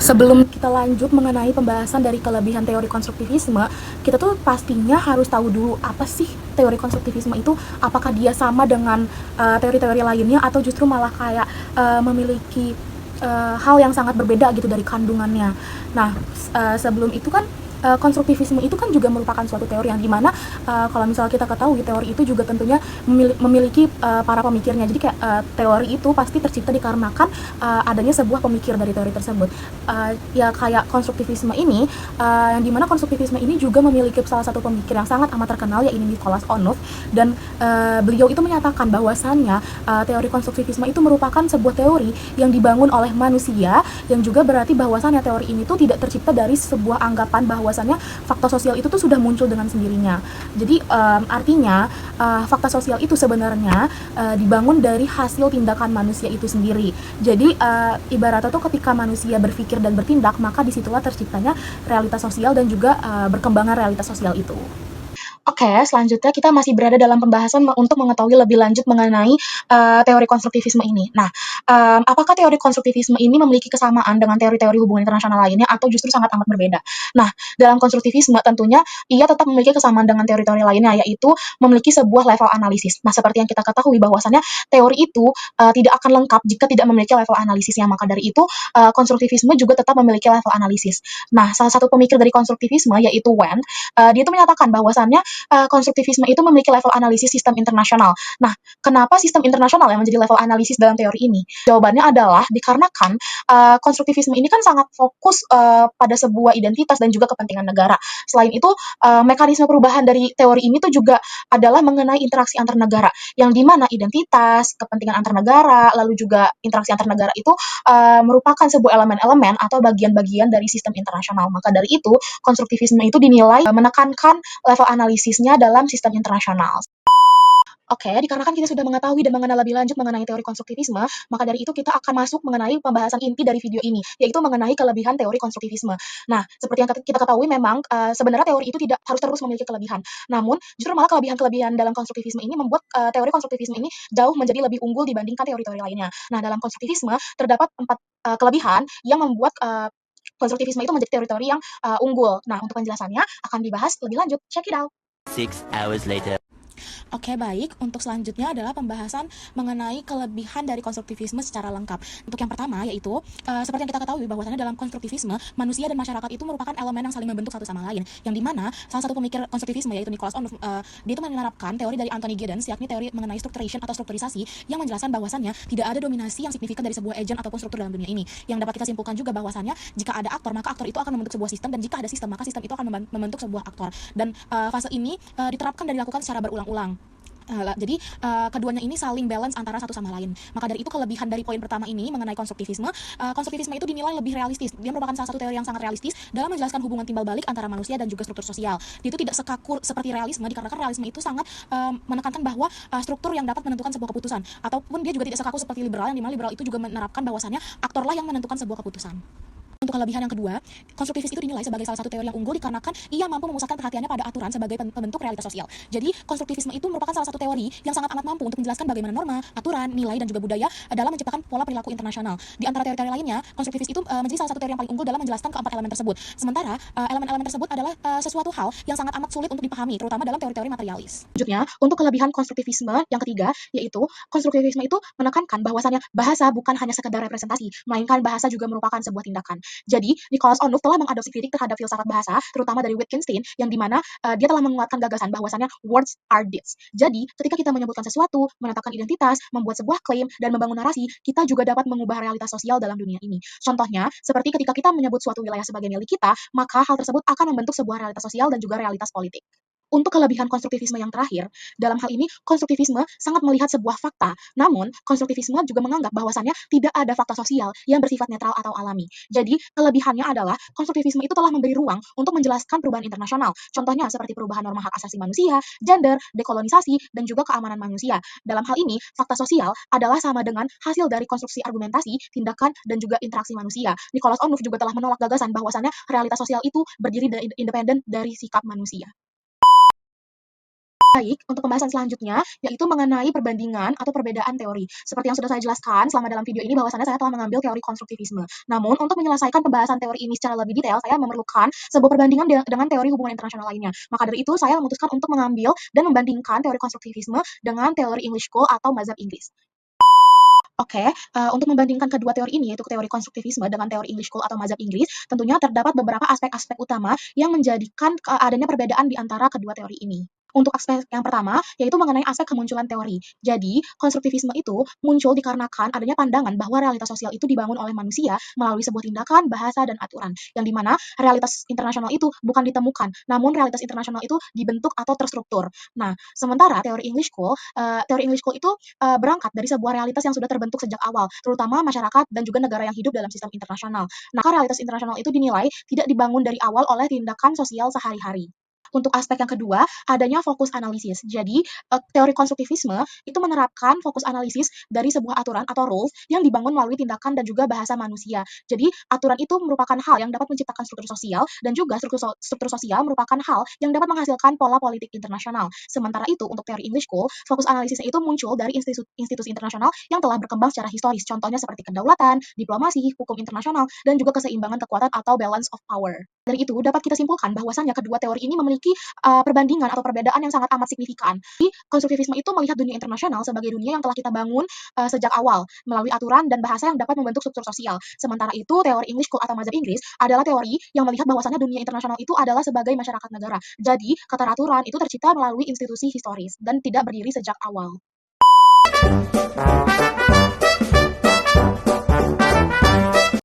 Sebelum kita lanjut mengenai pembahasan dari kelebihan teori konstruktivisme, kita tuh pastinya harus tahu dulu apa sih teori konstruktivisme itu, apakah dia sama dengan teori-teori lainnya atau justru malah kayak memiliki hal yang sangat berbeda gitu dari kandungannya. Nah, sebelum itu kan konstruktivisme itu kan juga merupakan suatu teori yang dimana kalau misalnya kita ketahui teori itu juga tentunya memiliki para pemikirnya. Jadi kayak teori itu pasti tercipta dikarenakan adanya sebuah pemikir dari teori tersebut. Ya kayak konstruktivisme ini, yang dimana konstruktivisme ini juga memiliki salah satu pemikir yang sangat amat terkenal, yaitu Nicholas Onuf, dan beliau itu menyatakan bahwasannya teori konstruktivisme itu merupakan sebuah teori yang dibangun oleh manusia, yang juga berarti bahwasannya teori ini tuh tidak tercipta dari sebuah anggapan bahwasannya fakta sosial itu tuh sudah muncul dengan sendirinya. Jadi artinya fakta sosial itu sebenarnya dibangun dari hasil tindakan manusia itu sendiri. Jadi ibaratnya tuh ketika manusia berpikir dan bertindak, maka disitulah terciptanya realitas sosial dan juga berkembangan realitas sosial itu. Oke, selanjutnya kita masih berada dalam pembahasan untuk mengetahui lebih lanjut mengenai teori konstruktivisme ini. Nah, apakah teori konstruktivisme ini memiliki kesamaan dengan teori-teori hubungan internasional lainnya atau justru sangat amat berbeda? Nah, dalam konstruktivisme tentunya ia tetap memiliki kesamaan dengan teori-teori lainnya, yaitu memiliki sebuah level analisis. Nah, seperti yang kita ketahui bahwasannya teori itu tidak akan lengkap jika tidak memiliki level analisisnya. Maka dari itu konstruktivisme juga tetap memiliki level analisis. Nah, salah satu pemikir dari konstruktivisme yaitu Wendt, dia itu menyatakan bahwasannya konstruktivisme itu memiliki level analisis sistem internasional. Nah, kenapa sistem internasional yang menjadi level analisis dalam teori ini? Jawabannya adalah dikarenakan konstruktivisme ini kan sangat fokus pada sebuah identitas dan juga kepentingan negara. Selain itu, mekanisme perubahan dari teori ini tuh juga adalah mengenai interaksi antar negara, yang dimana identitas, kepentingan antar negara, lalu juga interaksi antar negara itu merupakan sebuah elemen-elemen atau bagian-bagian dari sistem internasional. Maka dari itu, konstruktivisme itu dinilai menekankan level analisisnya dalam sistem internasional. Oke, dikarenakan kita sudah mengetahui dan mengenal lebih lanjut mengenai teori konstruktivisme, maka dari itu kita akan masuk mengenai pembahasan inti dari video ini, yaitu mengenai kelebihan teori konstruktivisme. Nah, seperti yang kita ketahui memang sebenarnya teori itu tidak harus terus memiliki kelebihan. Namun, justru malah kelebihan-kelebihan dalam konstruktivisme ini membuat teori konstruktivisme ini jauh menjadi lebih unggul dibandingkan teori-teori lainnya. Nah, dalam konstruktivisme terdapat 4 kelebihan yang membuat konstruktivisme itu menjadi teori-teori yang unggul. Nah, untuk penjelasannya akan dibahas lebih lanjut. Check it out. 6 hours later. Oke, baik. Untuk selanjutnya adalah pembahasan mengenai kelebihan dari konstruktivisme secara lengkap. Untuk yang pertama yaitu seperti yang kita ketahui bahwasannya dalam konstruktivisme manusia dan masyarakat itu merupakan elemen yang saling membentuk satu sama lain. Yang dimana salah satu pemikir konstruktivisme yaitu Nicholas Onuf, dia itu menerapkan teori dari Anthony Giddens, yakni teori mengenai structuration atau strukturisasi, yang menjelaskan bahwasannya tidak ada dominasi yang signifikan dari sebuah agent ataupun struktur dalam dunia ini. Yang dapat kita simpulkan juga bahwasannya jika ada aktor, maka aktor itu akan membentuk sebuah sistem, dan jika ada sistem, maka sistem itu akan membentuk sebuah aktor. Dan fase ini diterapkan dan dilakukan secara berulang-ulang. Jadi keduanya ini saling balance antara satu sama lain. Maka dari itu kelebihan dari poin pertama ini mengenai konstruktivisme, konstruktivisme itu dinilai lebih realistis. Dia merupakan salah satu teori yang sangat realistis dalam menjelaskan hubungan timbal balik antara manusia dan juga struktur sosial. Dia itu tidak sekaku seperti realisme, dikarenakan realisme itu sangat menekankan bahwa struktur yang dapat menentukan sebuah keputusan, ataupun dia juga tidak sekaku seperti liberal, yang dimana liberal itu juga menerapkan bahwasannya aktorlah yang menentukan sebuah keputusan. Untuk kelebihan yang kedua, konstruktivis itu dinilai sebagai salah satu teori yang unggul dikarenakan ia mampu memusatkan perhatiannya pada aturan sebagai pembentuk realitas sosial. Jadi, konstruktivisme itu merupakan salah satu teori yang sangat amat mampu untuk menjelaskan bagaimana norma, aturan, nilai, dan juga budaya dalam menciptakan pola perilaku internasional. Di antara teori-teori lainnya, konstruktivis itu menjadi salah satu teori yang paling unggul dalam menjelaskan keempat elemen tersebut. Sementara, elemen-elemen tersebut adalah sesuatu hal yang sangat amat sulit untuk dipahami, terutama dalam teori-teori materialis. Selanjutnya, untuk kelebihan konstruktivisme yang ketiga, yaitu konstruktivisme itu menekankan bahwasannya bahasa bukan hanya sekedar representasi, melainkan bahasa juga merupakan sebuah tindakan. Jadi, Nicholas Onuf telah mengadopsi kritik terhadap filsafat bahasa, terutama dari Wittgenstein, yang dimana dia telah menguatkan gagasan bahwasannya words are deeds. Jadi, ketika kita menyebutkan sesuatu, menetapkan identitas, membuat sebuah klaim, dan membangun narasi, kita juga dapat mengubah realitas sosial dalam dunia ini. Contohnya, seperti ketika kita menyebut suatu wilayah sebagai milik kita, maka hal tersebut akan membentuk sebuah realitas sosial dan juga realitas politik. Untuk kelebihan konstruktivisme yang terakhir, dalam hal ini konstruktivisme sangat melihat sebuah fakta, namun konstruktivisme juga menganggap bahwasannya tidak ada fakta sosial yang bersifat netral atau alami. Jadi, kelebihannya adalah konstruktivisme itu telah memberi ruang untuk menjelaskan perubahan internasional, contohnya seperti perubahan norma hak asasi manusia, gender, dekolonisasi, dan juga keamanan manusia. Dalam hal ini, fakta sosial adalah sama dengan hasil dari konstruksi argumentasi, tindakan, dan juga interaksi manusia. Nicholas Onuf juga telah menolak gagasan bahwasannya realitas sosial itu berdiri independen dari sikap manusia. Baik, untuk pembahasan selanjutnya, yaitu mengenai perbandingan atau perbedaan teori. Seperti yang sudah saya jelaskan selama dalam video ini, bahwasannya saya telah mengambil teori konstruktivisme. Namun, untuk menyelesaikan pembahasan teori ini secara lebih detail, saya memerlukan sebuah perbandingan dengan teori hubungan internasional lainnya. Maka dari itu, saya memutuskan untuk mengambil dan membandingkan teori konstruktivisme dengan teori English School atau mazhab Inggris. Oke, untuk membandingkan kedua teori ini, yaitu teori konstruktivisme dengan teori English School atau mazhab Inggris, tentunya terdapat beberapa aspek-aspek utama yang menjadikan adanya perbedaan di antara kedua teori ini. Untuk aspek yang pertama, yaitu mengenai aspek kemunculan teori. Jadi, konstruktivisme itu muncul dikarenakan adanya pandangan bahwa realitas sosial itu dibangun oleh manusia melalui sebuah tindakan, bahasa, dan aturan. Yang dimana realitas internasional itu bukan ditemukan, namun realitas internasional itu dibentuk atau terstruktur. Nah, sementara teori English School itu berangkat dari sebuah realitas yang sudah terbentuk sejak awal, terutama masyarakat dan juga negara yang hidup dalam sistem internasional. Nah, realitas internasional itu dinilai tidak dibangun dari awal oleh tindakan sosial sehari-hari. Untuk aspek yang kedua, adanya fokus analisis. Jadi, teori konstruktivisme itu menerapkan fokus analisis dari sebuah aturan atau rules yang dibangun melalui tindakan dan juga bahasa manusia. Jadi, aturan itu merupakan hal yang dapat menciptakan struktur sosial dan juga struktur sosial merupakan hal yang dapat menghasilkan pola politik internasional. Sementara itu, untuk teori English School, fokus analisisnya itu muncul dari institusi internasional yang telah berkembang secara historis. Contohnya seperti kedaulatan, diplomasi, hukum internasional, dan juga keseimbangan kekuatan atau balance of power. Dari itu, dapat kita simpulkan bahwasannya kedua teori ini memiliki perbandingan atau perbedaan yang sangat amat signifikan. Jadi, konstruktivisme itu melihat dunia internasional sebagai dunia yang telah kita bangun sejak awal melalui aturan dan bahasa yang dapat membentuk struktur sosial. Sementara itu, teori English School atau mazhab Inggris adalah teori yang melihat bahwasannya dunia internasional itu adalah sebagai masyarakat negara. Jadi, keteraturan itu tercipta melalui institusi historis dan tidak berdiri sejak awal.